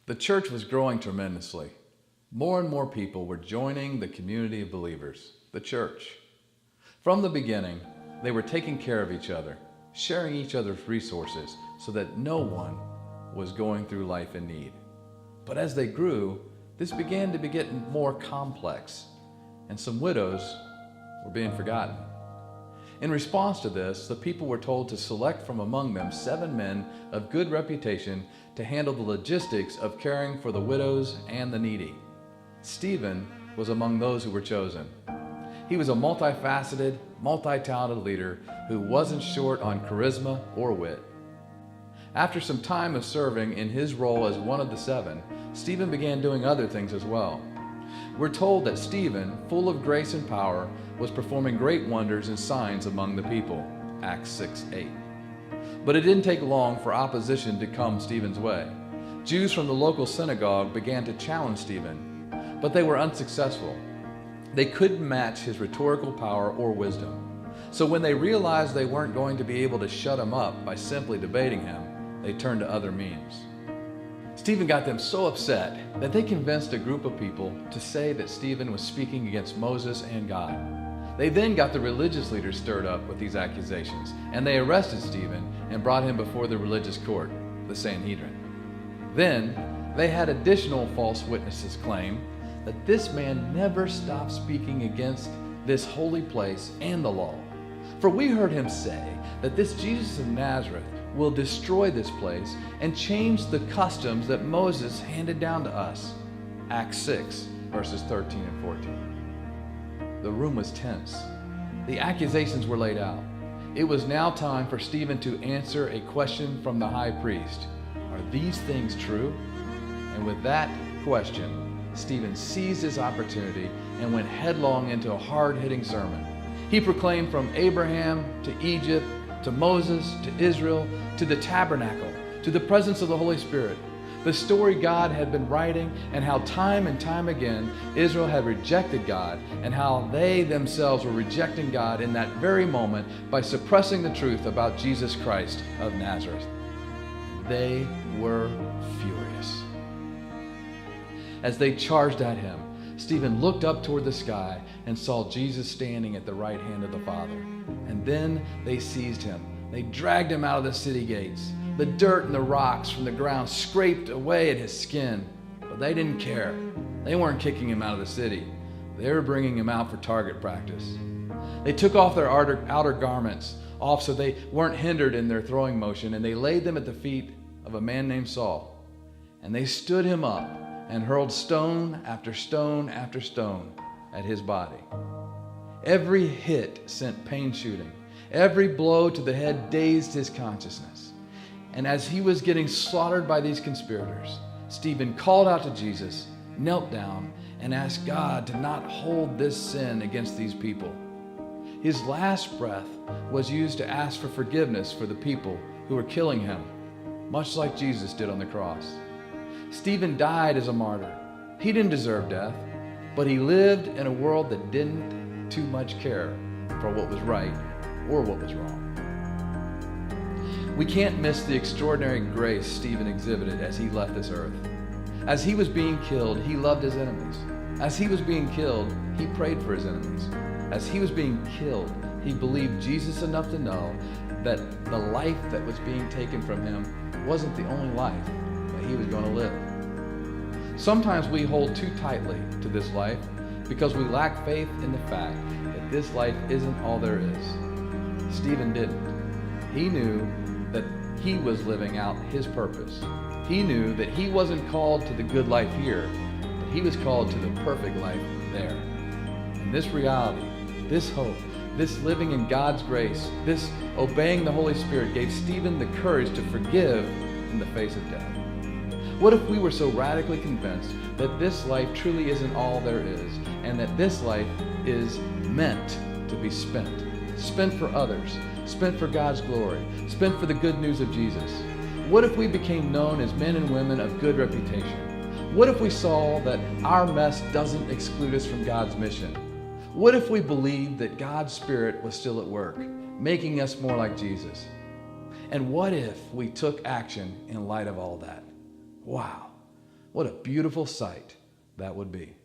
The church was growing tremendously. More and more people were joining the community of believers, the church. From the beginning, they were taking care of each other, sharing each other's resources so that no one was going through life in need. But as they grew, this began to be getting more complex, and some widows were being forgotten. In response to this, the people were told to select from among them 7 men of good reputation to handle the logistics of caring for the widows and the needy. Stephen was among those who were chosen. He was a multifaceted, multi-talented leader who wasn't short on charisma or wit. After some time of serving in his role as one of the 7, Stephen began doing other things as well. We're told that Stephen, full of grace and power, was performing great wonders and signs among the people, Acts 6:8. But it didn't take long for opposition to come Stephen's way. Jews from the local synagogue began to challenge Stephen, but they were unsuccessful. They couldn't match his rhetorical power or wisdom. So when they realized they weren't going to be able to shut him up by simply debating him, they turned to other means. Stephen got them so upset that they convinced a group of people to say that Stephen was speaking against Moses and God. They then got the religious leaders stirred up with these accusations, and they arrested Stephen and brought him before the religious court, the Sanhedrin. Then they had additional false witnesses claim that this man never stopped speaking against this holy place and the law. For we heard him say that this Jesus of Nazareth will destroy this place and change the customs that Moses handed down to us. Acts 6, verses 13 and 14. The room was tense. The accusations were laid out. It was now time for Stephen to answer a question from the high priest. Are these things true? And with that question, Stephen seized his opportunity and went headlong into a hard-hitting sermon. He proclaimed from Abraham to Egypt, to Moses, to Israel, to the tabernacle, to the presence of the Holy Spirit, the story God had been writing, and how time and time again Israel had rejected God, and how they themselves were rejecting God in that very moment by suppressing the truth about Jesus Christ of Nazareth. They were furious. As they charged at him, Stephen looked up toward the sky and saw Jesus standing at the right hand of the Father. And then they seized him. They dragged him out of the city gates. The dirt and the rocks from the ground scraped away at his skin, but they didn't care. They weren't kicking him out of the city. They were bringing him out for target practice. They took off their outer garments off so they weren't hindered in their throwing motion, and they laid them at the feet of a man named Saul. And they stood him up and hurled stone after stone after stone at his body. Every hit sent pain shooting. Every blow to the head dazed his consciousness. And as he was getting slaughtered by these conspirators, Stephen called out to Jesus, knelt down, and asked God to not hold this sin against these people. His last breath was used to ask for forgiveness for the people who were killing him, much like Jesus did on the cross. Stephen died as a martyr. He didn't deserve death, but he lived in a world that didn't too much care for what was right or what was wrong. We can't miss the extraordinary grace Stephen exhibited as he left this earth. As he was being killed, he loved his enemies. As he was being killed, he prayed for his enemies. As he was being killed, he believed Jesus enough to know that the life that was being taken from him wasn't the only life that he was going to live. Sometimes we hold too tightly to this life because we lack faith in the fact that this life isn't all there is. Stephen didn't. He knew that he was living out his purpose. He knew that he wasn't called to the good life here, but he was called to the perfect life there. And this reality, this hope, this living in God's grace, this obeying the Holy Spirit gave Stephen the courage to forgive in the face of death. What if we were so radically convinced that this life truly isn't all there is, and that this life is meant to be spent for others, spent for God's glory, spent for the good news of Jesus? What if we became known as men and women of good reputation? What if we saw that our mess doesn't exclude us from God's mission? What if we believed that God's Spirit was still at work, making us more like Jesus? And what if we took action in light of all that? Wow, What a beautiful sight that would be.